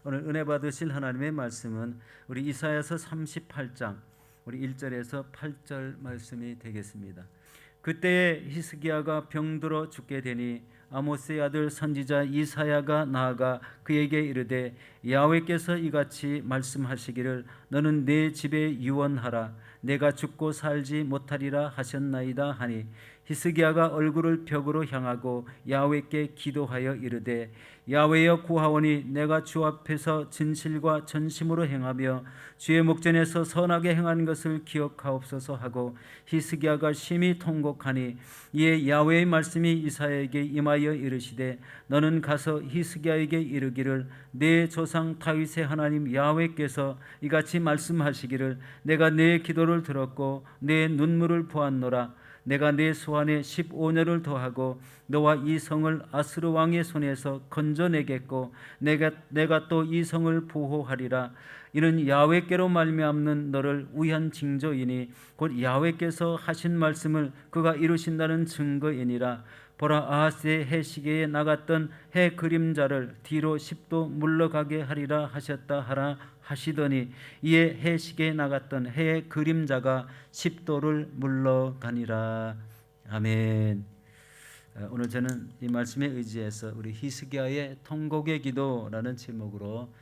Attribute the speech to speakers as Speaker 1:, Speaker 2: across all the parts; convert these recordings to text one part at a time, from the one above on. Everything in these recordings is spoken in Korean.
Speaker 1: 오늘 은혜 받으실 하나님의 말씀은 우리 이사야서 38장 우리 1절에서 8절 말씀이 되겠습니다. 그때에 히스기야가 병들어 죽게 되니 아모스의 아들 선지자 이사야가 나아가 그에게 이르되 야훼께서 이같이 말씀하시기를 너는 내 집에 유언하라 내가 죽고 살지 못하리라 하셨나이다 하니 히스기야가 얼굴을 벽으로 향하고 야훼께 기도하여 이르되 야훼여 구하오니 내가 주 앞에서 진실과 전심으로 행하며 주의 목전에서 선하게 행한 것을 기억하옵소서 하고 히스기야가 심히 통곡하니 이에 야훼의 말씀이 이사야에게 임하여 이르시되 너는 가서 히스기야에게 이르기를 내 조상 다윗의 하나님 야훼께서 이같이 말씀하시기를 내가 내 기도를 들었고 내 눈물을 보았노라 내가 내 소환에 15년을 더하고 너와 이 성을 아스르 왕의 손에서 건져내겠고 내가 또 이 성을 보호하리라. 이는 야훼께로 말미암는 너를 위한 징조이니 곧 야훼께서 하신 말씀을 그가 이루신다는 증거이니라. 보라 아하스의 해 시계에 나갔던 해 그림자를 뒤로 10도 물러가게 하리라 하셨다 하라 하시더니 이에 해 시계에 나갔던 해의 그림자가 10도를 물러가니라. 아멘. 오늘 저는 이 말씀에 의지해서 우리 히스기야의 통곡의 기도라는 제목으로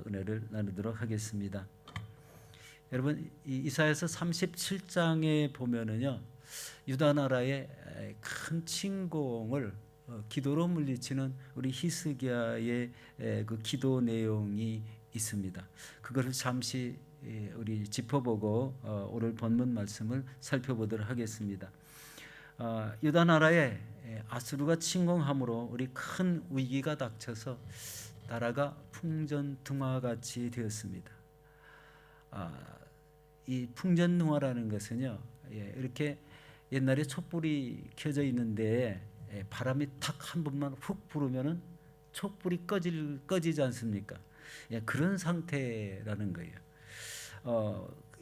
Speaker 1: 은혜를 나누도록 하겠습니다. 여러분 이사야서 37장에 보면은요 유다 나라의 큰 침공을 기도로 물리치는 우리 히스기야의 그 기도 내용이 있습니다. 그것을 잠시 우리 짚어보고 오늘 본문 말씀을 살펴보도록 하겠습니다. 유다 나라에 아수르가 침공함으로 우리 큰 위기가 닥쳐서 나라가 풍전등화같이 되었습니다. 이 풍전등화라는 것은요, 이렇게 옛날에 촛불이 켜져 있는데 바람이 탁 한 번만 훅 불으면은 촛불이 꺼지지 않습니까? 그런 상태라는 거예요.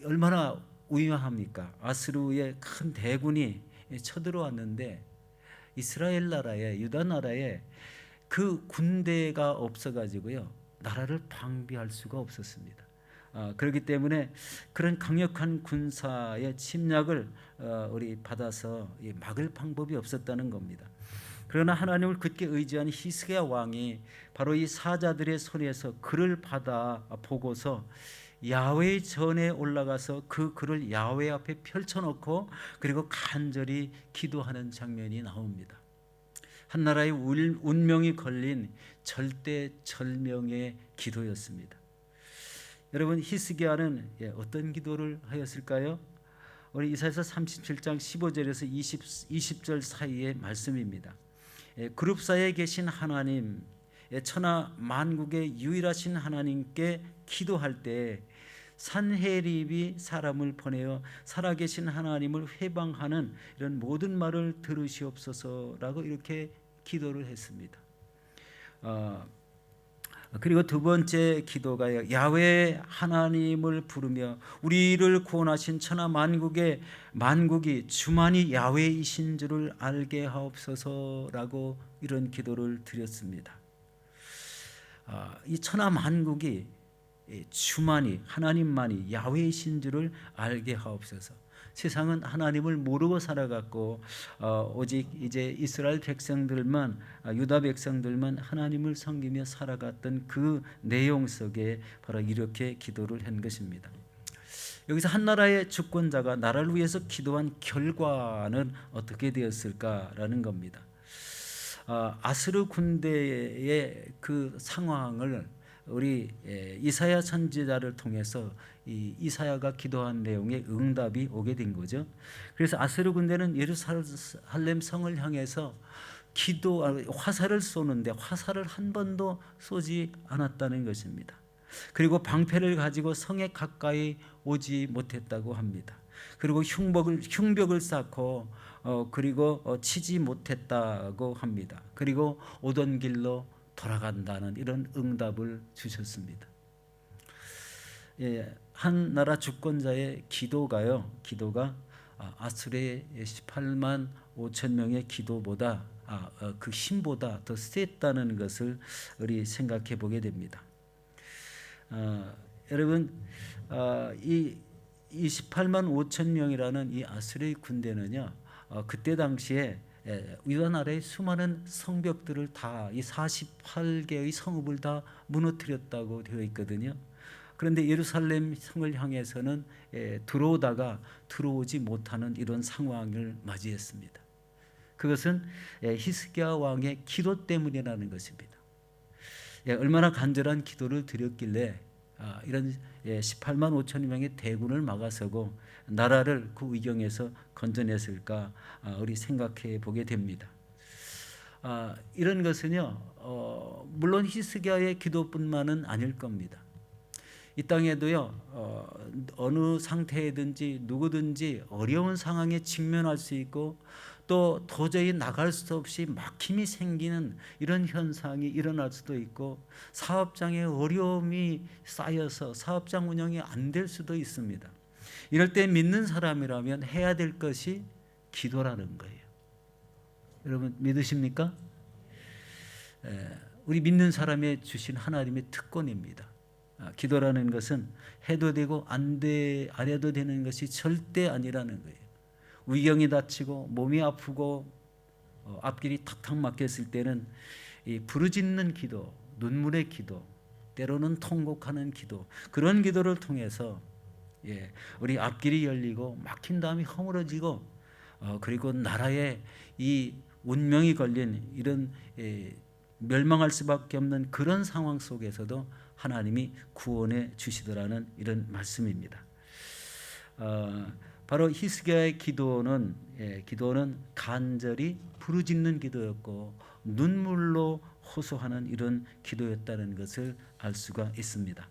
Speaker 1: 얼마나 위험합니까? 아수르의 큰 대군이 쳐들어왔는데 이스라엘 나라에 유다 나라에 그 군대가 없어가지고요 나라를 방비할 수가 없었습니다. 그렇기 때문에 그런 강력한 군사의 침략을 우리 받아서 막을 방법이 없었다는 겁니다. 그러나 하나님을 굳게 의지한 히스기야 왕이 바로 이 사자들의 손에서 글을 받아 보고서 야훼의 전에 올라가서 그 글을 야훼 앞에 펼쳐놓고 그리고 간절히 기도하는 장면이 나옵니다. 한 나라의 운명이 걸린 절대절명의 기도였습니다. 여러분 히스기야는 어떤 기도를 하였을까요? 우리 이사야서 37장 15절에서 20절 사이의 말씀입니다. 그룹사에 계신 하나님, 천하 만국의 유일하신 하나님께 기도할 때 산헤립이 사람을 보내어 살아계신 하나님을 회방하는 이런 모든 말을 들으시옵소서라고 이렇게 기도를 했습니다. 그리고 두 번째 기도가요. 야훼 하나님을 부르며 우리를 구원하신 천하 만국이 주만이 야훼이신 줄을 알게 하옵소서라고 이런 기도를 드렸습니다. 이 천하 만국이 주만이 하나님만이 야훼이신 줄을 알게 하옵소서. 세상은 하나님을 모르고 살아갔고 오직 이제 이스라엘 백성들만 유다 백성들만 하나님을 섬기며 살아갔던 그 내용 속에 바로 이렇게 기도를 한 것입니다. 여기서 한 나라의 주권자가 나라를 위해서 기도한 결과는 어떻게 되었을까라는 겁니다. 아스르 군대의 그 상황을 우리 이사야 선지자를 통해서 이 이사야가 기도한 내용의 응답이 오게 된 거죠. 그래서 아스르 군대는 예루살렘 성을 향해서 화살을 쏘는데 화살을 한 번도 쏘지 않았다는 것입니다. 그리고 방패를 가지고 성에 가까이 오지 못했다고 합니다. 그리고 흉벽을 쌓고 그리고 치지 못했다고 합니다. 그리고 오던 길로 돌아간다는 이런 응답을 주셨습니다. 한 나라 주권자의 기도가 아수르의 18만 5천 명의 기도보다 그 힘보다 더 셌다는 것을 우리 생각해 보게 됩니다. 여러분, 이 28만 5천 명이라는 이 아수르의 군대는요, 그때 당시에 유다 나라의 수많은 성벽들을 다, 이 48개의 성읍을 다 무너뜨렸다고 되어 있거든요. 그런데 예루살렘 성을 향해서는 들어오다가 들어오지 못하는 이런 상황을 맞이했습니다. 그것은 히스기야 왕의 기도 때문이라는 것입니다. 얼마나 간절한 기도를 드렸길래 이런 18만 5천 명의 대군을 막아서고 나라를 그 위경에서 건져냈을까, 우리 생각해 보게 됩니다. 이런 것은요, 물론 히스기야의 기도뿐만은 아닐 겁니다. 이 땅에도요, 어느 상태에든지 누구든지 어려운 상황에 직면할 수 있고 또 도저히 나갈 수 없이 막힘이 생기는 이런 현상이 일어날 수도 있고, 사업장에 어려움이 쌓여서 사업장 운영이 안 될 수도 있습니다. 이럴 때 믿는 사람이라면 해야 될 것이 기도라는 거예요. 여러분 믿으십니까? 우리 믿는 사람의 주신 하나님의 특권입니다. 기도라는 것은 해도 되고 안 해도 되는 것이 절대 아니라는 거예요. 위경이 닥치고 몸이 아프고 앞길이 탁탁 막혔을 때는 이 부르짖는 기도, 눈물의 기도, 때로는 통곡하는 기도, 그런 기도를 통해서 우리 앞길이 열리고 막힌 다음이 허물어지고, 그리고 나라의 이 운명이 걸린 이런 멸망할 수밖에 없는 그런 상황 속에서도 하나님이 구원해 주시더라는 이런 말씀입니다. 바로 히스기야의 기도는 간절히 부르짖는 기도였고 눈물로 호소하는 이런 기도였다는 것을 알 수가 있습니다.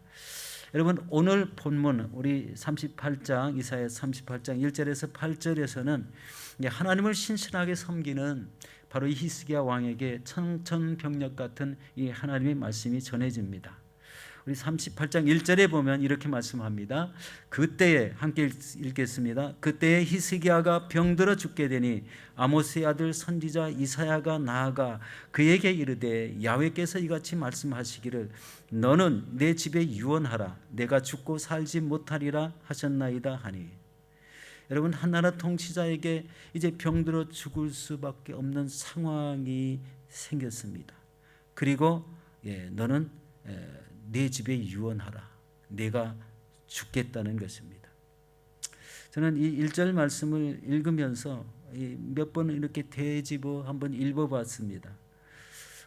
Speaker 1: 여러분, 오늘 본문 우리 38장 이사야 38장 1절에서 8절에서는 하나님을 신실하게 섬기는 바로 이 히스기야 왕에게 청천벽력 같은 이 하나님의 말씀이 전해집니다. 우리 38장 1절에 보면 이렇게 말씀합니다. 그때에, 함께 읽겠습니다. 그때에 히스기야가 병들어 죽게 되니 아모스의 아들 선지자 이사야가 나아가 그에게 이르되 야훼께서 이같이 말씀하시기를 너는 내 집에 유언하라 내가 죽고 살지 못하리라 하셨나이다 하니. 여러분, 한나라 통치자에게 이제 병들어 죽을 수밖에 없는 상황이 생겼습니다. 그리고 너는 내 집에 유언하라. 내가 죽겠다는 것입니다. 저는 이 1절 말씀을 읽으면서 몇 번 이렇게 되짚어 한번 읽어봤습니다.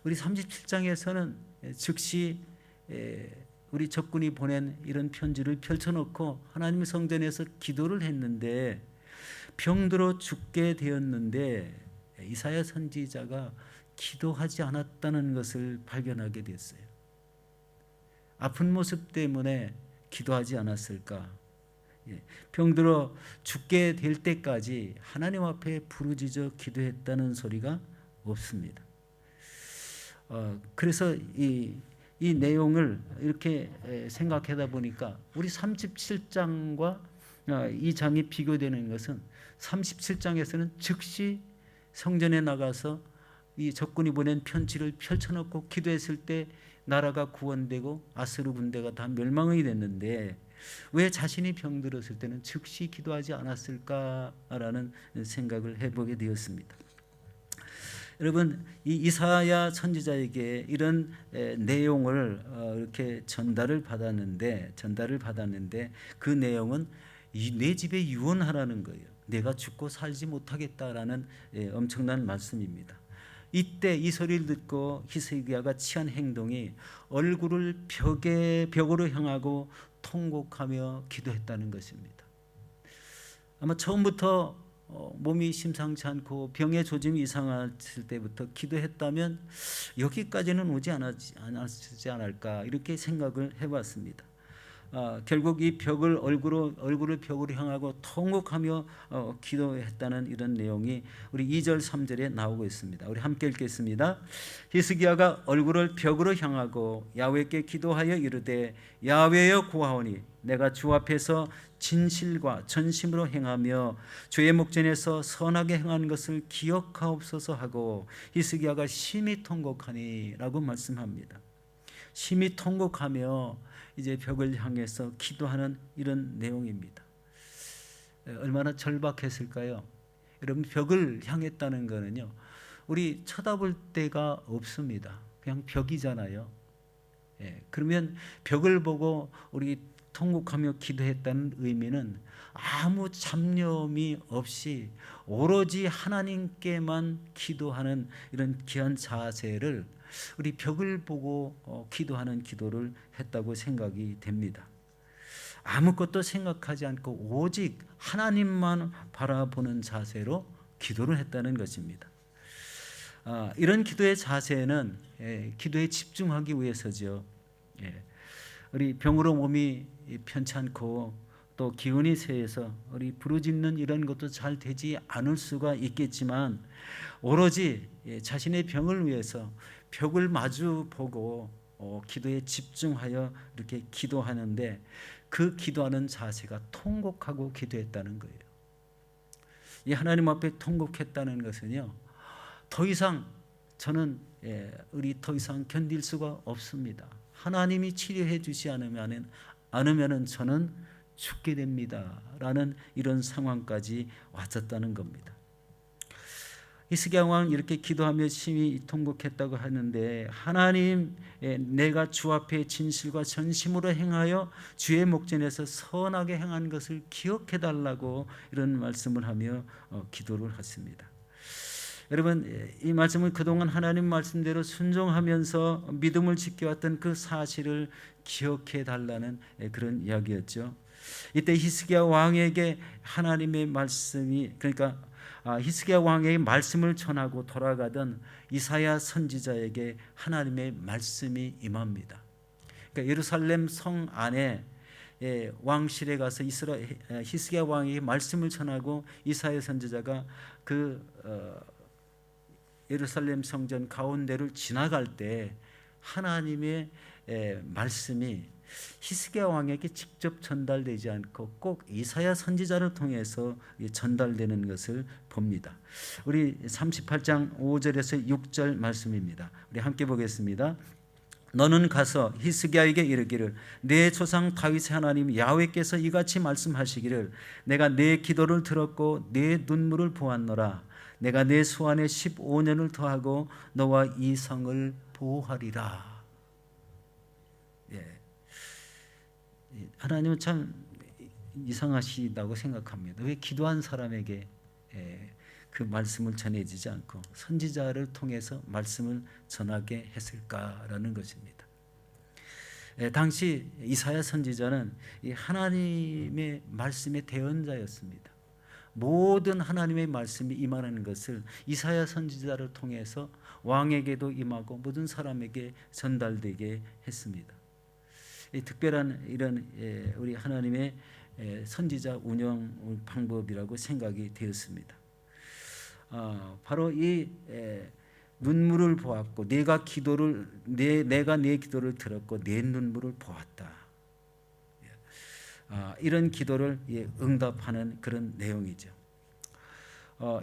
Speaker 1: 우리 37장에서는 즉시 우리 적군이 보낸 이런 편지를 펼쳐놓고 하나님의 성전에서 기도를 했는데 병들어 죽게 되었는데 이사야 선지자가 기도하지 않았다는 것을 발견하게 됐어요. 아픈 모습 때문에 기도하지 않았을까? 병들어 죽게 될 때까지 하나님 앞에 부르짖어 기도했다는 소리가 없습니다. 그래서 이 내용을 이렇게 생각하다 보니까 우리 37장과 이 장이 비교되는 것은 37장에서는 즉시 성전에 나가서 이 적군이 보낸 편지를 펼쳐놓고 기도했을 때 나라가 구원되고 아수르 군대가 다 멸망이 됐는데 왜 자신이 병들었을 때는 즉시 기도하지 않았을까라는 생각을 해보게 되었습니다. 여러분, 이 이사야 선지자에게 이런 내용을 이렇게 전달을 받았는데 그 내용은 내 집에 유언하라는 거예요. 내가 죽고 살지 못하겠다라는 엄청난 말씀입니다. 이때 이 소리를 듣고 히스기야가 취한 행동이 얼굴을 벽으로 향하고 통곡하며 기도했다는 것입니다. 아마 처음부터 몸이 심상치 않고 병의 조짐이 이상했을 때부터 기도했다면 여기까지는 오지 않았지 않을까 이렇게 생각을 해봤습니다. 결국 이 얼굴을 벽으로 향하고 통곡하며 기도했다는 이런 내용이 우리 2절 3절에 나오고 있습니다. 우리 함께 읽겠습니다. 히스기야가 얼굴을 벽으로 향하고 야훼께 기도하여 이르되 야훼여 구하오니 내가 주 앞에서 진실과 전심으로 행하며 주의 목전에서 선하게 행한 것을 기억하옵소서 하고 히스기야가 심히 통곡하니 라고 말씀합니다. 심히 통곡하며 이제 벽을 향해서 기도하는 이런 내용입니다. 얼마나 절박했을까요? 여러분, 벽을 향했다는 거는요, 우리 쳐다볼 데가 없습니다. 그냥 벽이잖아요. 그러면 벽을 보고 우리 통곡하며 기도했다는 의미는 아무 잡념이 없이 오로지 하나님께만 기도하는 이런 귀한 자세를, 우리 벽을 보고 기도하는 기도를 했다고 생각이 됩니다. 아무것도 생각하지 않고 오직 하나님만 바라보는 자세로 기도를 했다는 것입니다. 이런 기도의 자세는 기도에 집중하기 위해서죠. 우리 병으로 몸이 편찮고 또 기운이 쇠해서 우리 부르짖는 이런 것도 잘 되지 않을 수가 있겠지만, 오로지 자신의 병을 위해서 벽을 마주 보고 기도에 집중하여 이렇게 기도하는데, 그 기도하는 자세가 통곡하고 기도했다는 거예요. 이 하나님 앞에 통곡했다는 것은요, 더 이상 저는 우리 더 이상 견딜 수가 없습니다. 하나님이 치료해 주지 않으면은 저는 죽게 됩니다. 라는 이런 상황까지 왔었다는 겁니다. 히스기야 왕 이렇게 기도하며 심히 통곡했다고 하는데, 하나님, 내가 주 앞에 진실과 전심으로 행하여 주의 목전에서 선하게 행한 것을 기억해 달라고 이런 말씀을 하며 기도를 했습니다. 여러분, 이 말씀은 그동안 하나님 말씀대로 순종하면서 믿음을 지켜왔던 그 사실을 기억해 달라는 그런 이야기였죠. 이때 히스기야 왕에게 하나님의 말씀이, 그러니까 히스기야 왕에게 말씀을 전하고 돌아가던 이사야 선지자에게 하나님의 말씀이 임합니다. 그러니까 예루살렘 성 안에 왕실에 가서 히스기야 왕에게 말씀을 전하고 이사야 선지자가 그 예루살렘 성전 가운데를 지나갈 때 하나님의 말씀이 히스기야 왕에게 직접 전달되지 않고 꼭 이사야 선지자를 통해서 전달되는 것을 봅니다. 우리 38장 5절에서 6절 말씀입니다. 우리 함께 보겠습니다. 너는 가서 히스기야에게 이르기를, 내 조상 다윗의 하나님 야훼께서 이같이 말씀하시기를, 내가 내 기도를 들었고 내 눈물을 보았노라. 내가 내 수완에 15년을 더하고 너와 이 성을 보호하리라. 하나님은 참 이상하시다고 생각합니다. 왜 기도한 사람에게 그 말씀을 전해지지 않고 선지자를 통해서 말씀을 전하게 했을까라는 것입니다. 당시 이사야 선지자는 이 하나님의 말씀의 대언자였습니다. 모든 하나님의 말씀이 임하는 것을 이사야 선지자를 통해서 왕에게도 임하고 모든 사람에게 전달되게 했습니다. 특별한 이런 우리 하나님의 선지자 운영 방법이라고 생각이 되었습니다. 바로 이 눈물을 보았고 내가 내 기도를 들었고 내 눈물을 보았다. 이런 기도를 응답하는 그런 내용이죠.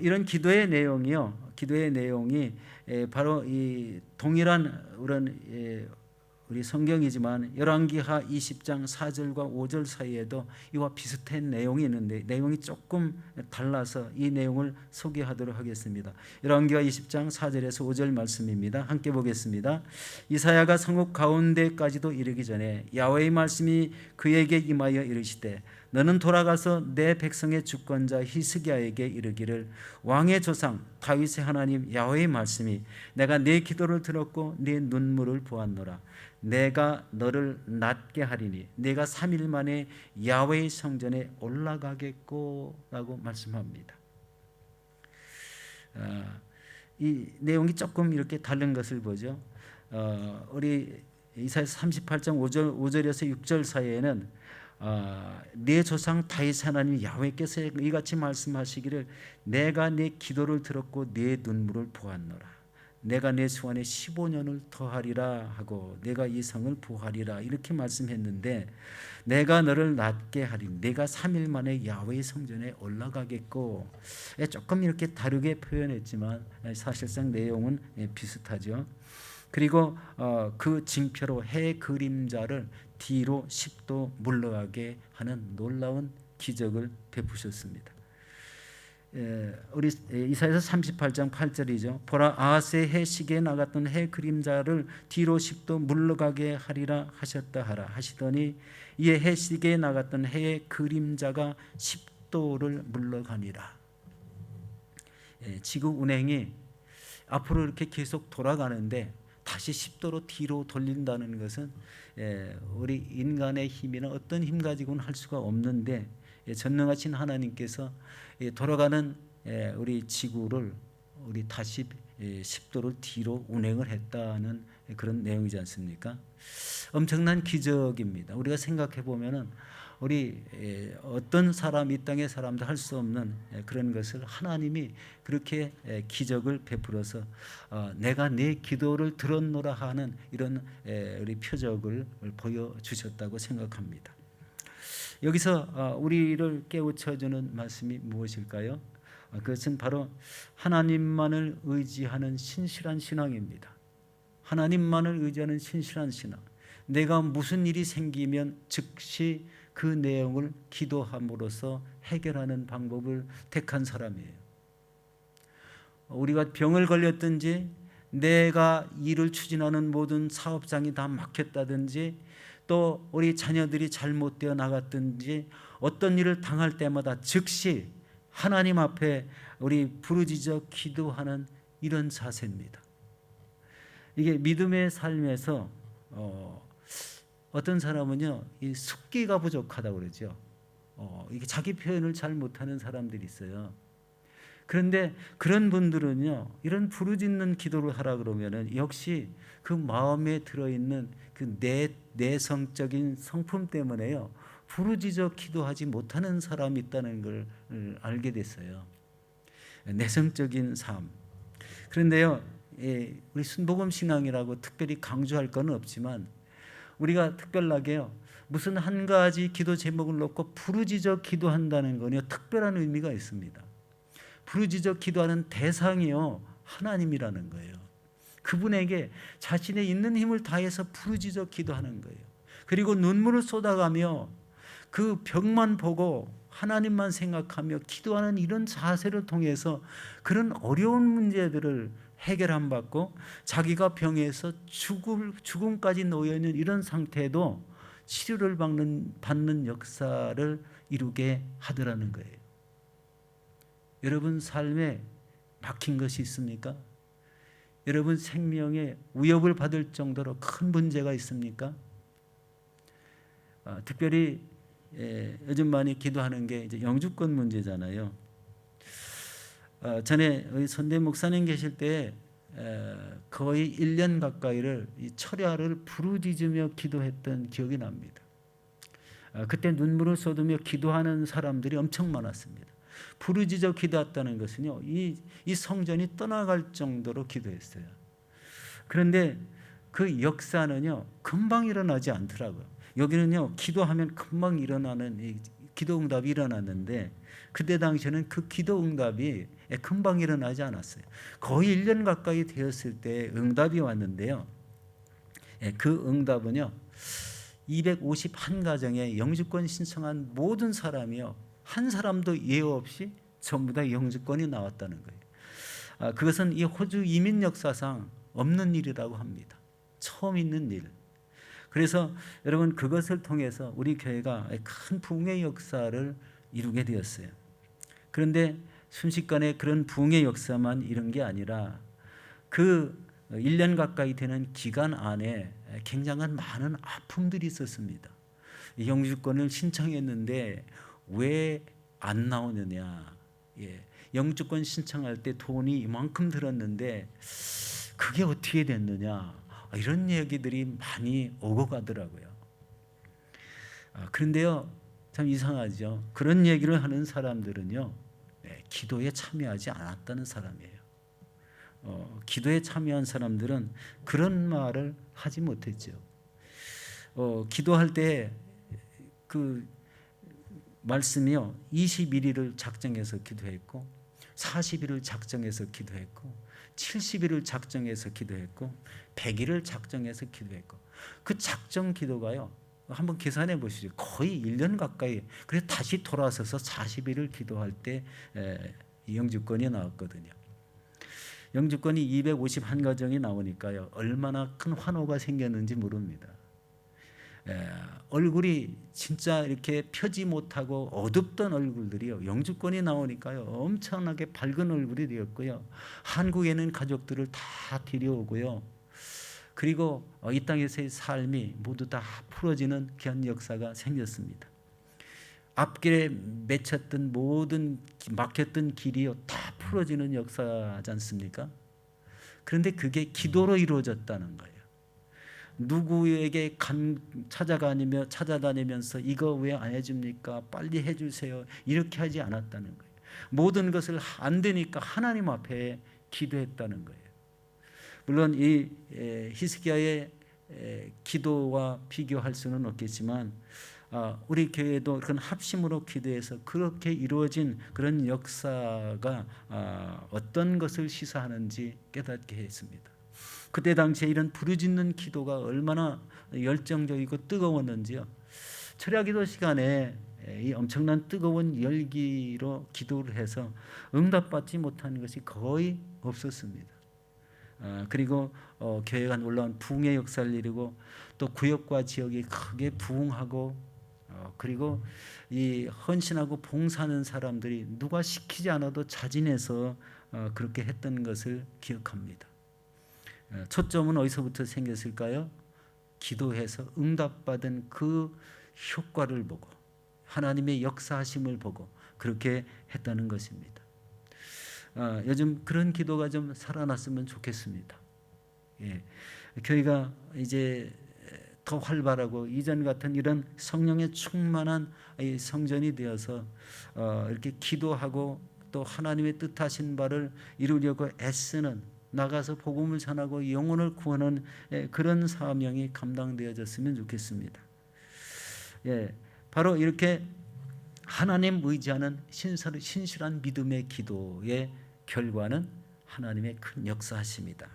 Speaker 1: 이런 기도의 내용이 바로 이 동일한 우리 성경이지만 열왕기하 20장 4절과 5절 사이에도 이와 비슷한 내용이 있는데, 내용이 조금 달라서 이 내용을 소개하도록 하겠습니다. 열왕기하 20장 4절에서 5절 말씀입니다. 함께 보겠습니다. 이사야가 성읍 가운데까지도 이르기 전에 야훼의 말씀이 그에게 임하여 이르시되, 너는 돌아가서 내 백성의 주권자 히스기야에게 이르기를, 왕의 조상 다윗의 하나님 야훼의 말씀이 내가 내 기도를 들었고 내 눈물을 보았노라. 내가 너를 낫게 하리니 내가 3일 만에 야훼의 성전에 올라가겠고 라고 말씀합니다. 이 내용이 조금 이렇게 다른 것을 보죠. 우리 이사야 38장 5절에서 6절 사이에는 내 조상 다윗 하나님 야훼께서 이같이 말씀하시기를, 내가 내 기도를 들었고 내 눈물을 보았노라. 내가 내 수완에 15년을 더하리라 하고 내가 이 성을 보호하리라 이렇게 말씀했는데, 내가 너를 낫게 하리니 내가 3일 만에 야훼의 성전에 올라가겠고, 조금 이렇게 다르게 표현했지만 사실상 내용은 비슷하죠. 그리고 그 징표로 해 그림자를 뒤로 10도 물러가게 하는 놀라운 기적을 베푸셨습니다. 우리 이사야서 38장 8절이죠. 보라, 아하스의 해 시계에 나갔던 해 그림자를 뒤로 10도 물러가게 하리라 하셨다 하라 하시더니 이에 해 시계에 나갔던 해의 그림자가 10도를 물러가니라. 지구 운행이 앞으로 이렇게 계속 돌아가는데 다시 10도로 뒤로 돌린다는 것은 우리 인간의 힘이나 어떤 힘 가지고는 할 수가 없는데 전능하신 하나님께서 돌아가는 우리 지구를 우리 다시 10도를 뒤로 운행을 했다는 그런 내용이지 않습니까? 엄청난 기적입니다. 우리가 생각해 보면은 우리 어떤 사람, 이 땅의 사람도 할 수 없는 그런 것을 하나님이 그렇게 기적을 베풀어서 내가 네 기도를 들었노라 하는 이런 우리 표적을 보여주셨다고 생각합니다. 여기서 우리를 깨우쳐주는 말씀이 무엇일까요? 그것은 바로 하나님만을 의지하는 신실한 신앙입니다. 하나님만을 의지하는 신실한 신앙. 내가 무슨 일이 생기면 즉시 그 내용을 기도함으로써 해결하는 방법을 택한 사람이에요. 우리가 병을 걸렸든지 내가 일을 추진하는 모든 사업장이 다 막혔다든지 또 우리 자녀들이 잘못되어 나갔든지 어떤 일을 당할 때마다 즉시 하나님 앞에 우리 부르짖어 기도하는 이런 자세입니다. 이게 믿음의 삶에서 어떤 사람은요, 이 숙기가 부족하다고 그러죠. 이게 자기 표현을 잘 못하는 사람들이 있어요. 그런데 그런 분들은요, 이런 부르짖는 기도를 하라 그러면은 역시 그 마음에 들어있는 그 내성적인 성품 때문에요, 부르짖어 기도하지 못하는 사람이 있다는 걸 알게 됐어요. 내성적인 삶. 그런데요, 우리 순복음 신앙이라고 특별히 강조할 건 없지만 우리가 특별하게요, 무슨 한 가지 기도 제목을 놓고 부르짖어 기도한다는 건요, 특별한 의미가 있습니다. 부르짖어 기도하는 대상이요, 하나님이라는 거예요. 그분에게 자신의 있는 힘을 다해서 부르짖어 기도하는 거예요. 그리고 눈물을 쏟아가며 그 병만 보고 하나님만 생각하며 기도하는 이런 자세를 통해서 그런 어려운 문제들을 해결함 받고 자기가 병에서 죽음까지 놓여 있는 이런 상태도 치료를 받는 역사를 이루게 하더라는 거예요. 여러분 삶에 막힌 것이 있습니까? 여러분 생명에 위협을 받을 정도로 큰 문제가 있습니까? 특별히 요즘 많이 기도하는 게 이제 영주권 문제잖아요. 전에 선대 목사님 계실 때 거의 1년 가까이를 이 철야를 부르짖으며 기도했던 기억이 납니다. 그때 눈물을 쏟으며 기도하는 사람들이 엄청 많았습니다. 부르짖어 기도했다는 것은요, 이 성전이 떠나갈 정도로 기도했어요. 그런데 그 역사는요, 금방 일어나지 않더라고요. 여기는요, 기도하면 금방 일어나는 기도 응답이 일어났는데 그때 당시에는 그 기도 응답이 금방 일어나지 않았어요. 거의 1년 가까이 되었을 때 응답이 왔는데요. 그 응답은요, 251가정에 영주권 신청한 모든 사람이요, 한 사람도 예외 없이 전부 다 영주권이 나왔다는 거예요. 그것은 이 호주 이민 역사상 없는 일이라고 합니다. 처음 있는 일. 그래서 여러분 그것을 통해서 우리 교회가 큰 부흥의 역사를 이루게 되었어요. 그런데 순식간에 그런 부흥의 역사만 이룬 게 아니라 그 1년 가까이 되는 기간 안에 굉장한 많은 아픔들이 있었습니다. 영주권을 신청했는데 왜 안 나오느냐. 영주권 신청할 때 돈이 이만큼 들었는데 그게 어떻게 됐느냐. 이런 얘기들이 많이 오고 가더라고요. 그런데요, 참 이상하죠. 그런 얘기를 하는 사람들은요, 기도에 참여하지 않았다는 사람이에요. 기도에 참여한 사람들은 그런 말을 하지 못했죠. 기도할 때 그 말씀이요, 21일을 작정해서 기도했고 40일을 작정해서 기도했고 70일을 작정해서 기도했고 100일을 작정해서 기도했고 그 작정 기도가요, 한번 계산해 보시죠. 거의 1년 가까이. 그래서 다시 돌아서서 40일을 기도할 때 영주권이 나왔거든요. 영주권이 251가정이 나오니까요, 얼마나 큰 환호가 생겼는지 모릅니다. 얼굴이 진짜 이렇게 펴지 못하고 어둡던 얼굴들이요, 영주권이 나오니까요 엄청나게 밝은 얼굴이 되었고요, 한국에는 가족들을 다 데려오고요, 그리고 이 땅에서의 삶이 모두 다 풀어지는 귀한 역사가 생겼습니다. 앞길에 맺혔던 모든 막혔던 길이요 다 풀어지는 역사지 않습니까? 그런데 그게 기도로 이루어졌다는 거예요. 누구에게 찾아다니면서 이거 왜 안 해줍니까? 빨리 해주세요. 이렇게 하지 않았다는 거예요. 모든 것을 안 되니까 하나님 앞에 기도했다는 거예요. 물론 이 히스기야의 기도와 비교할 수는 없겠지만 우리 교회도 그런 합심으로 기도해서 그렇게 이루어진 그런 역사가 어떤 것을 시사하는지 깨닫게 했습니다. 그때 당시에 이런 부르짖는 기도가 얼마나 열정적이고 뜨거웠는지요. 철야기도 시간에 이 엄청난 뜨거운 열기로 기도를 해서 응답받지 못한 것이 거의 없었습니다. 그리고 교회가 놀라운 부흥의 역사를 이루고 또 구역과 지역이 크게 부흥하고 그리고 이 헌신하고 봉사하는 사람들이 누가 시키지 않아도 자진해서 그렇게 했던 것을 기억합니다. 초점은 어디서부터 생겼을까요? 기도해서 응답받은 그 효과를 보고 하나님의 역사하심을 보고 그렇게 했다는 것입니다. 요즘 그런 기도가 좀 살아났으면 좋겠습니다. 교회가 이제 더 활발하고 이전 같은 이런 성령의 충만한 성전이 되어서 이렇게 기도하고 또 하나님의 뜻하신 바를 이루려고 애쓰는, 나가서 복음을 전하고 영혼을 구하는 그런 사명이 감당되어졌으면 좋겠습니다. 바로 이렇게 하나님 의지하는 신실한 믿음의 기도의 결과는 하나님의 큰 역사하심이다.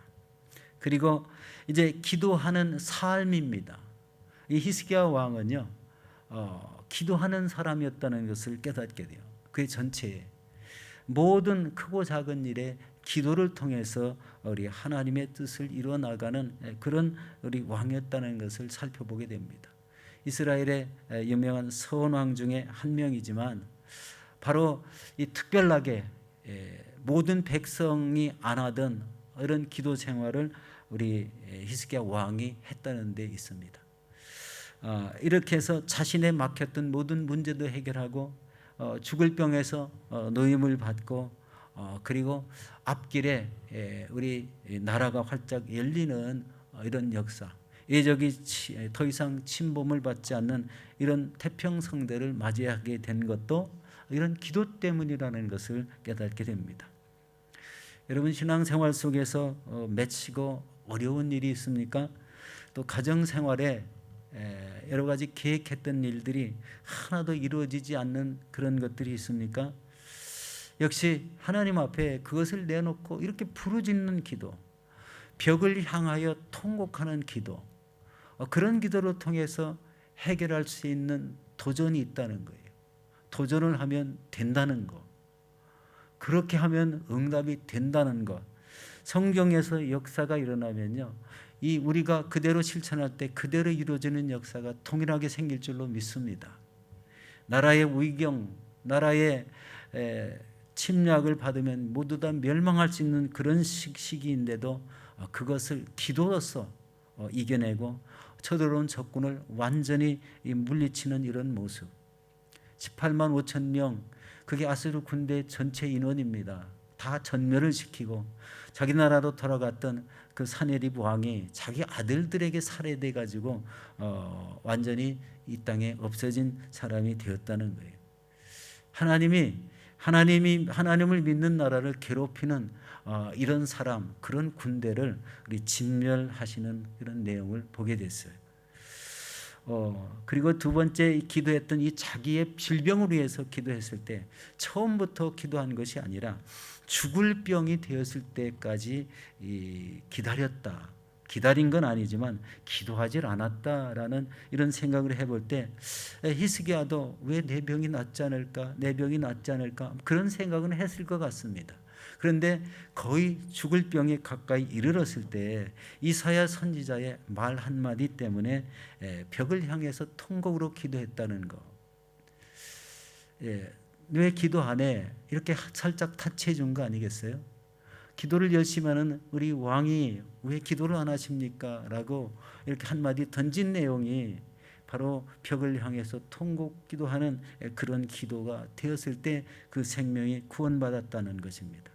Speaker 1: 그리고 이제 기도하는 삶입니다. 이 히스기야 왕은요, 기도하는 사람이었다는 것을 깨닫게 돼요. 그의 전체에 모든 크고 작은 일에 기도를 통해서 우리 하나님의 뜻을 이루어 나가는 그런 우리 왕이었다는 것을 살펴보게 됩니다. 이스라엘의 유명한 선왕 중에 한 명이지만 바로 이 특별하게 모든 백성이 안 하던 이런 기도 생활을 우리 히스기야 왕이 했다는 데 있습니다. 이렇게 해서 자신의 막혔던 모든 문제도 해결하고 죽을 병에서 노임을 받고 그리고 앞길에 우리 나라가 활짝 열리는 이런 역사, 예적이 더 이상 침범을 받지 않는 이런 태평성대를 맞이하게 된 것도 이런 기도 때문이라는 것을 깨닫게 됩니다. 여러분, 신앙생활 속에서 맺히고 어려운 일이 있습니까? 또 가정생활에 여러 가지 계획했던 일들이 하나도 이루어지지 않는 그런 것들이 있습니까? 역시 하나님 앞에 그것을 내놓고 이렇게 부르짖는 기도, 벽을 향하여 통곡하는 기도, 그런 기도를 통해서 해결할 수 있는 도전이 있다는 거예요. 도전을 하면 된다는 거, 그렇게 하면 응답이 된다는 것. 성경에서 역사가 일어나면요, 이 우리가 그대로 실천할 때 그대로 이루어지는 역사가 동일하게 생길 줄로 믿습니다. 나라의 위경, 나라의 침략을 받으면 모두 다 멸망할 수 있는 그런 시기인데도 그것을 기도로서 이겨내고 쳐들어온 적군을 완전히 물리치는 이런 모습. 18만 5천 명, 그게 아수르 군대 전체 인원입니다. 다 전멸을 시키고 자기 나라로 돌아갔던 그 사네립 왕이 자기 아들들에게 살해돼 가지고 완전히 이 땅에 없어진 사람이 되었다는 거예요. 하나님을 믿는 나라를 괴롭히는 이런 사람, 그런 군대를 우리 진멸하시는 그런 내용을 보게 됐어요. 그리고 두 번째 기도했던 이 자기의 질병을 위해서 기도했을 때 처음부터 기도한 것이 아니라 죽을 병이 되었을 때까지 기다렸다. 기다린 건 아니지만 기도하질 않았다라는 이런 생각을 해볼 때 히스기야도 왜 내 병이 낫지 않을까, 내 병이 낫지 않을까 그런 생각은 했을 것 같습니다. 그런데 거의 죽을 병에 가까이 이르렀을 때 이사야 선지자의 말 한마디 때문에 벽을 향해서 통곡으로 기도했다는 거. 왜 기도 안 해? 이렇게 살짝 타치해 준 거 아니겠어요? 기도를 열심히 하는 우리 왕이 왜 기도를 안 하십니까? 라고 이렇게 한마디 던진 내용이 바로 벽을 향해서 통곡 기도하는 그런 기도가 되었을 때 그 생명이 구원받았다는 것입니다.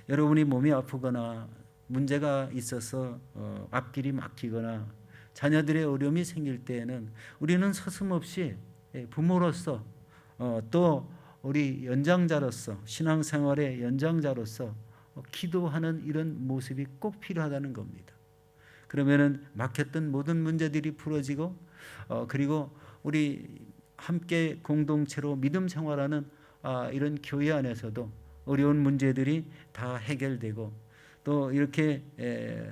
Speaker 1: 여러분이 몸이 아프거나 문제가 있어서 앞길이 막히거나 자녀들의 어려움이 생길 때에는 우리는 서슴없이 부모로서 또 우리 연장자로서 신앙생활의 연장자로서 기도하는 이런 모습이 꼭 필요하다는 겁니다. 그러면은 막혔던 모든 문제들이 풀어지고 그리고 우리 함께 공동체로 믿음 생활하는 이런 교회 안에서도 어려운 문제들이 다 해결되고 또 이렇게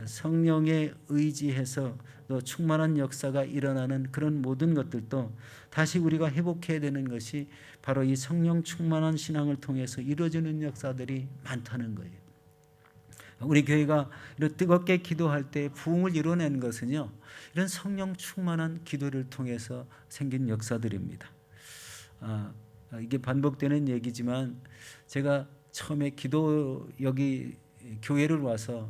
Speaker 1: 성령에 의지해서 또 충만한 역사가 일어나는 그런 모든 것들도 다시 우리가 회복해야 되는 것이 바로 이 성령 충만한 신앙을 통해서 이루어지는 역사들이 많다는 거예요. 우리 교회가 이런 뜨겁게 기도할 때 부흥을 이뤄낸 것은요, 이런 성령 충만한 기도를 통해서 생긴 역사들입니다. 이게 반복되는 얘기지만 제가 처음에 기도 여기 교회를 와서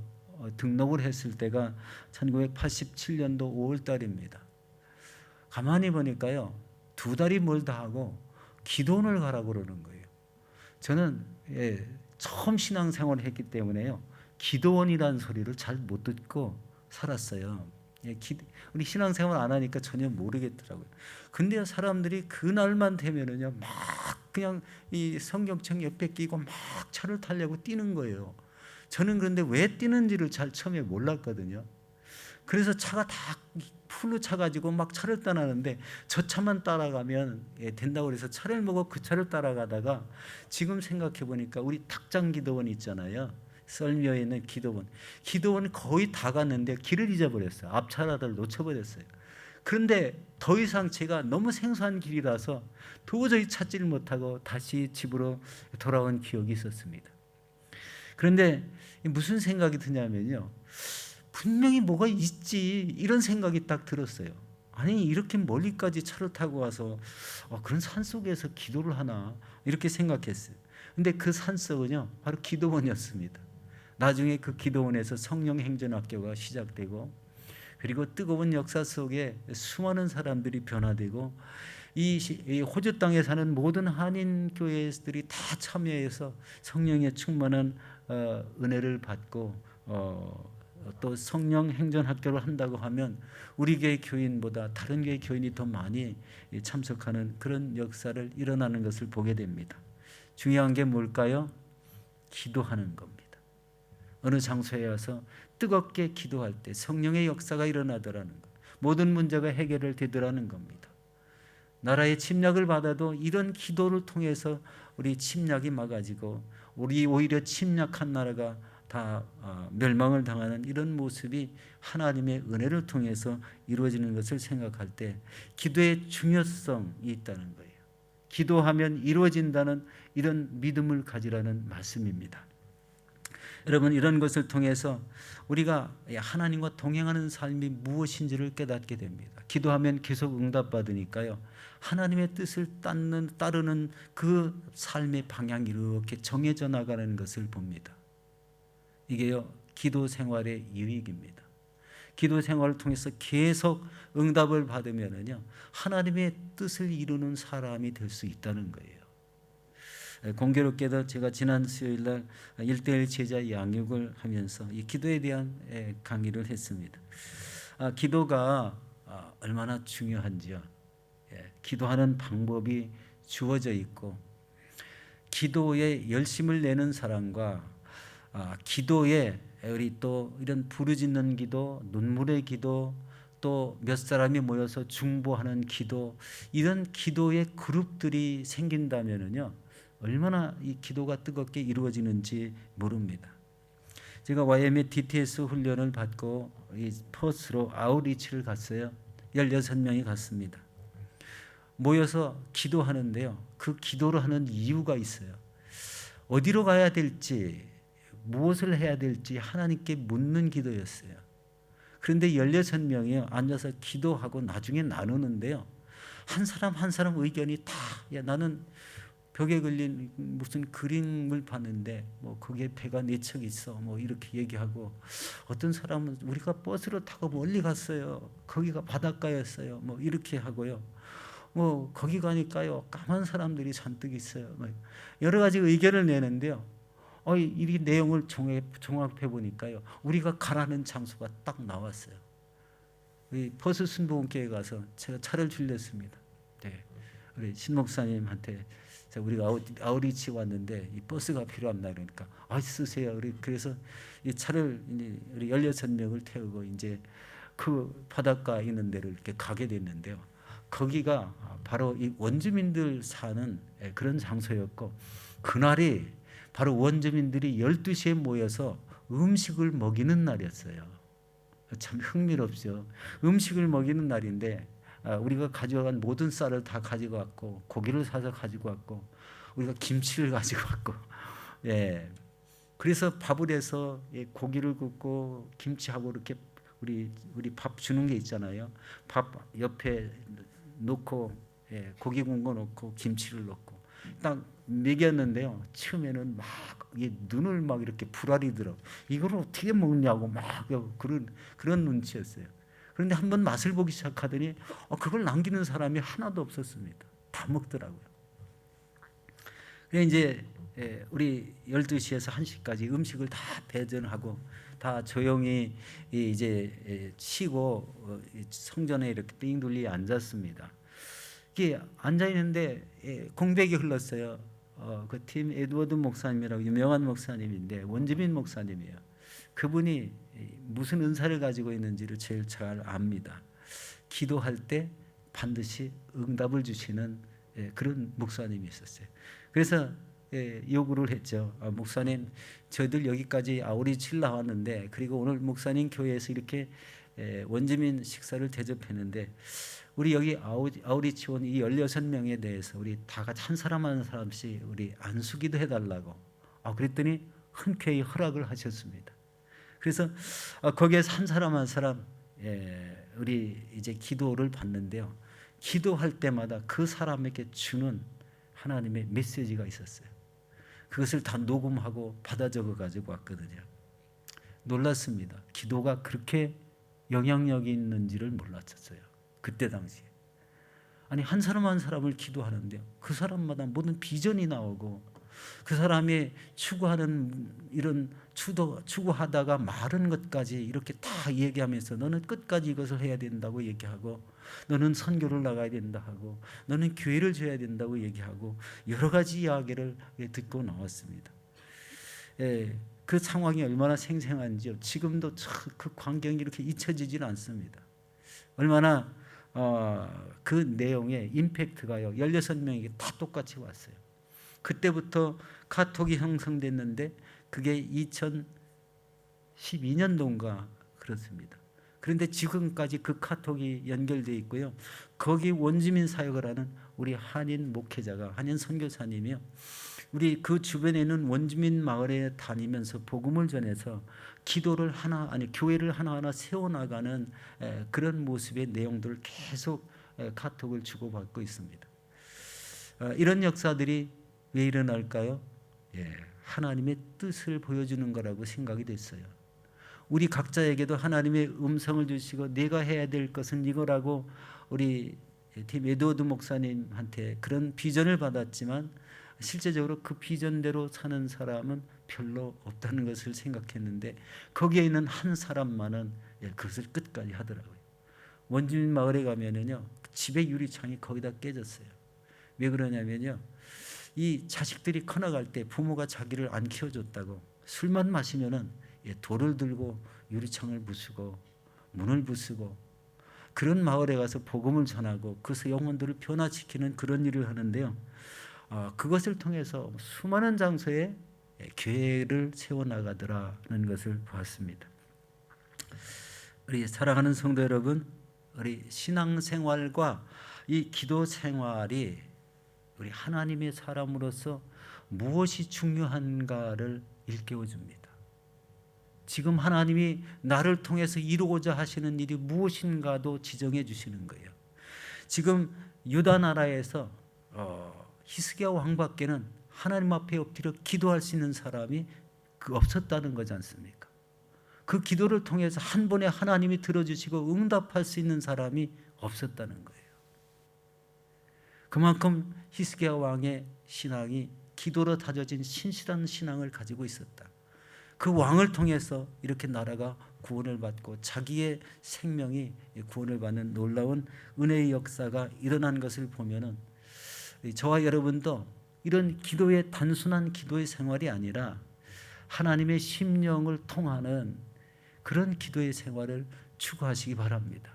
Speaker 1: 등록을 했을 때가 1987년도 5월 달입니다. 가만히 보니까요, 2달이 멀다 하고 기도원을 가라고 그러는 거예요. 저는 처음 신앙생활을 했기 때문에요, 기도원이라는 소리를 잘 못 듣고 살았어요. 우리 신앙생활 안 하니까 전혀 모르겠더라고요. 근데 사람들이 그날만 되면은요, 막 그냥 이 성경책 옆에 끼고 막 차를 타려고 뛰는 거예요. 저는 그런데 왜 뛰는지를 잘 처음에 몰랐거든요. 그래서 차가 다 풀로 차가지고 막 차를 떠나는데 저 차만 따라가면 된다고 그래서 차를 먹고 그 차를 따라가다가 지금 생각해 보니까 우리 탁장 기도원 있잖아요. 썰미에 있는 기도원 거의 다 갔는데 길을 잊어버렸어요. 앞차라들 놓쳐버렸어요. 그런데 더 이상 제가 너무 생소한 길이라서 도저히 찾지를 못하고 다시 집으로 돌아온 기억이 있었습니다. 그런데 무슨 생각이 드냐면요, 분명히 뭐가 있지 이런 생각이 딱 들었어요. 아니 이렇게 멀리까지 차를 타고 와서 그런 산속에서 기도를 하나 이렇게 생각했어요. 근데 그 산속은요 바로 기도원이었습니다. 나중에 그 기도원에서 성령 행전학교가 시작되고 그리고 뜨거운 역사 속에 수많은 사람들이 변화되고 이 호주 땅에 사는 모든 한인 교회들이 다 참여해서 성령의 충만한 은혜를 받고 또 성령 행전 학교를 한다고 하면 우리 교회 교인보다 다른 교회 교인이 더 많이 참석하는 그런 역사를 일어나는 것을 보게 됩니다. 중요한 게 뭘까요? 기도하는 겁니다. 어느 장소에 와서 뜨겁게 기도할 때 성령의 역사가 일어나더라는 것, 모든 문제가 해결되더라는 겁니다. 나라의 침략을 받아도 이런 기도를 통해서 우리 침략이 막아지고 우리 오히려 침략한 나라가 다 멸망을 당하는 이런 모습이 하나님의 은혜를 통해서 이루어지는 것을 생각할 때 기도의 중요성이 있다는 거예요. 기도하면 이루어진다는 이런 믿음을 가지라는 말씀입니다. 여러분, 이런 것을 통해서 우리가 하나님과 동행하는 삶이 무엇인지를 깨닫게 됩니다. 기도하면 계속 응답받으니까요, 하나님의 뜻을 따르는 그 삶의 방향이 이렇게 정해져 나가는 것을 봅니다. 이게요, 기도 생활의 유익입니다. 기도 생활을 통해서 계속 응답을 받으면은요, 하나님의 뜻을 이루는 사람이 될 수 있다는 거예요. 공교롭게도 제가 지난 수요일날 1:1 제자 양육을 하면서 이 기도에 대한 강의를 했습니다. 기도가 얼마나 중요한지요. 기도하는 방법이 주어져 있고 기도에 열심을 내는 사람과 기도에 우리 또 이런 부르짖는 기도, 눈물의 기도, 또 몇 사람이 모여서 중보하는 기도, 이런 기도의 그룹들이 생긴다면은요, 얼마나 이 기도가 뜨겁게 이루어지는지 모릅니다. 제가 YM의 DTS 훈련을 받고 이 퍼스로 아웃리치를 갔어요. 16명이 갔습니다. 모여서 기도하는데요. 그 기도를 하는 이유가 있어요. 어디로 가야 될지, 무엇을 해야 될지 하나님께 묻는 기도였어요. 그런데 16명이 앉아서 기도하고 나중에 나누는데요. 한 사람 한 사람 의견이 다, 야, 나는 벽에 걸린 무슨 그림을 봤는데 뭐 거기에 배가 4척 있어 뭐 이렇게 얘기하고, 어떤 사람은 우리가 버스를 타고 멀리 갔어요. 거기가 바닷가였어요. 뭐 이렇게 하고요. 뭐 거기 가니까요 까만 사람들이 잔뜩 있어요. 뭐 여러 가지 의견을 내는데요. 이 내용을 종합해 보니까요, 우리가 가라는 장소가 딱 나왔어요. 우리 버스 순복음교회 가서 제가 차를 빌렸습니다. 네. 우리 신 목사님한테 우리가 아우리치 왔는데 이 버스가 필요합니다. 그러니까 쓰세요. 그래서 이 차를 우리 16명을 태우고 이제 그 바닷가 있는 데를 이렇게 가게 됐는데요. 거기가 바로 이 원주민들 사는 그런 장소였고, 그날이 바로 원주민들이 12시에 모여서 음식을 먹이는 날이었어요. 참 흥미롭죠. 음식을 먹이는 날인데 우리가 가져간 모든 쌀을 다 가지고 왔고, 고기를 사서 가지고 왔고, 우리가 김치를 가지고 왔고, 예. 그래서 밥을 해서 고기를 굽고 김치하고 이렇게 우리 밥 주는 게 있잖아요. 밥 옆에 놓고, 고기 구운 거 놓고 김치를 넣고 딱 먹였는데요. 처음에는 막 눈을 막 이렇게 부라리더라고. 이걸 어떻게 먹냐고 막 그런 눈치였어요. 그런데 한번 맛을 보기 시작하더니 그걸 남기는 사람이 하나도 없었습니다. 다 먹더라고요. 그래서 이제 우리 12시에서 1시까지 음식을 다 배전하고 다 조용히 이제 쉬고 성전에 이렇게 띵 둘리 앉았습니다. 이게 앉아 있는데 공백이 흘렀어요. 그 팀 에드워드 목사님이라고 유명한 목사님인데 원주민 목사님이에요. 그분이 무슨 은사를 가지고 있는지를 제일 잘 압니다. 기도할 때 반드시 응답을 주시는 그런 목사님이 있었어요. 그래서 요구를 했죠. 목사님, 저희들 여기까지 아우리치를 나왔는데, 그리고 오늘 목사님 교회에서 이렇게 원주민 식사를 대접했는데, 우리 여기 아우리치 온 이 16명에 대해서 우리 다 같이 한 사람 한 사람씩 우리 안수기도 해달라고. 그랬더니 흔쾌히 허락을 하셨습니다. 그래서 거기에서 한 사람 한 사람 우리 이제 기도를 받는데요. 기도할 때마다 그 사람에게 주는 하나님의 메시지가 있었어요. 그것을 다 녹음하고 받아 적어 가지고 왔거든요. 놀랐습니다. 기도가 그렇게 영향력이 있는지를 몰랐었어요. 그때 당시에. 아니, 한 사람 한 사람을 기도하는데요, 그 사람마다 모든 비전이 나오고, 그 사람이 추구하는 이런 추구하다가 마른 것까지 이렇게 다 얘기하면서, 너는 끝까지 이것을 해야 된다고 얘기하고, 너는 선교를 나가야 된다 하고, 너는 교회를 줘야 된다고 얘기하고, 여러 가지 이야기를 듣고 나왔습니다. 그 상황이 얼마나 생생한지요. 지금도 그 광경이 이렇게 잊혀지지는 않습니다. 얼마나 그 내용의 임팩트가요, 16명에게 다 똑같이 왔어요. 그때부터 카톡이 형성됐는데 그게 2012년도인가 그렇습니다. 그런데 지금까지 그 카톡이 연결되어 있고요. 거기 원주민 사역을 하는 우리 한인 목회자가, 한인 선교사님이요, 우리 그 주변에 있는 원주민 마을에 다니면서 복음을 전해서 교회를 하나하나 세워나가는 그런 모습의 내용들을 계속 카톡을 주고받고 있습니다. 이런 역사들이 왜 일어날까요? 하나님의 뜻을 보여주는 거라고 생각이 됐어요. 우리 각자에게도 하나님의 음성을 주시고, 내가 해야 될 것은 이거라고 우리 팀 에드워드 목사님한테 그런 비전을 받았지만, 실제적으로 그 비전대로 사는 사람은 별로 없다는 것을 생각했는데, 거기에 있는 한 사람만은 그것을 끝까지 하더라고요. 원주민 마을에 가면은요, 집의 유리창이 거의 다 깨졌어요. 왜 그러냐면요, 이 자식들이 커나갈 때 부모가 자기를 안 키워줬다고 술만 마시면은 돌을 들고 유리창을 부수고 문을 부수고, 그런 마을에 가서 복음을 전하고 그래서 영혼들을 변화시키는 그런 일을 하는데요. 그것을 통해서 수많은 장소에 교회를 세워나가더라는 것을 보았습니다. 우리 사랑하는 성도 여러분, 우리 신앙생활과 이 기도 생활이 우리 하나님의 사람으로서 무엇이 중요한가를 일깨워줍니다. 지금 하나님이 나를 통해서 이루고자 하시는 일이 무엇인가도 지정해 주시는 거예요. 지금 유다 나라에서 히스기야 왕밖에는 하나님 앞에 엎드려 기도할 수 있는 사람이 없었다는 거지 않습니까? 그 기도를 통해서 한 번에 하나님이 들어주시고 응답할 수 있는 사람이 없었다는 거예요. 그만큼 히스기야 왕의 신앙이 기도로 다져진 신실한 신앙을 가지고 있었다. 그 왕을 통해서 이렇게 나라가 구원을 받고 자기의 생명이 구원을 받는 놀라운 은혜의 역사가 일어난 것을 보면은 저와 여러분도 이런 기도의 단순한 기도의 생활이 아니라 하나님의 심령을 통하는 그런 기도의 생활을 추구하시기 바랍니다.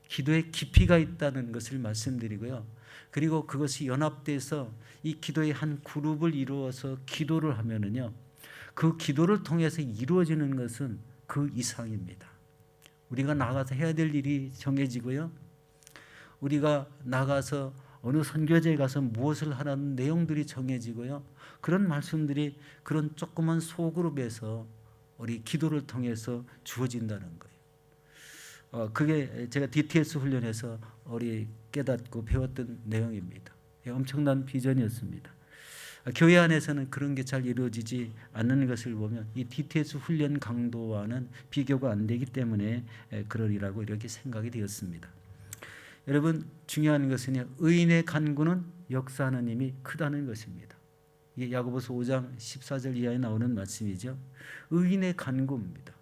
Speaker 1: 기도에 깊이가 있다는 것을 말씀드리고요. 그리고 그것이 연합돼서 이 기도의 한 그룹을 이루어서 기도를 하면은요, 그 기도를 통해서 이루어지는 것은 그 이상입니다. 우리가 나가서 해야 될 일이 정해지고요. 우리가 나가서 어느 선교제에 가서 무엇을 하라는 내용들이 정해지고요. 그런 말씀들이 그런 조그만 소그룹에서 우리 기도를 통해서 주어진다는 거예요. 그게 제가 DTS 훈련에서 우리 깨닫고 배웠던 내용입니다. 엄청난 비전이었습니다. 교회 안에서는 그런 게 잘 이루어지지 않는 것을 보면 이 DTS 훈련 강도와는 비교가 안 되기 때문에 그러리라고 이렇게 생각이 되었습니다. 여러분, 중요한 것은 의인의 간구는 역사하는 힘이 크다는 것입니다. 이게 야고보서 5장 14절 이하에 나오는 말씀이죠. 의인의 간구입니다.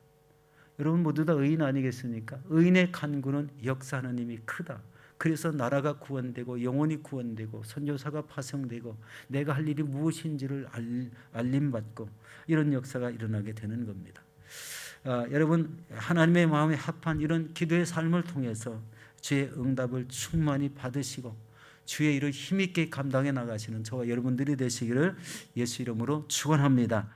Speaker 1: 여러분 모두 다 의인 아니겠습니까? 의인의 간구는 역사하는 힘이 크다. 그래서 나라가 구원되고 영혼이 구원되고 선교사가 파송되고 내가 할 일이 무엇인지를 알림받고 이런 역사가 일어나게 되는 겁니다. 여러분, 하나님의 마음에 합한 이런 기도의 삶을 통해서 주의 응답을 충만히 받으시고 주의 일을 힘있게 감당해 나가시는 저와 여러분들이 되시기를 예수 이름으로 축원합니다.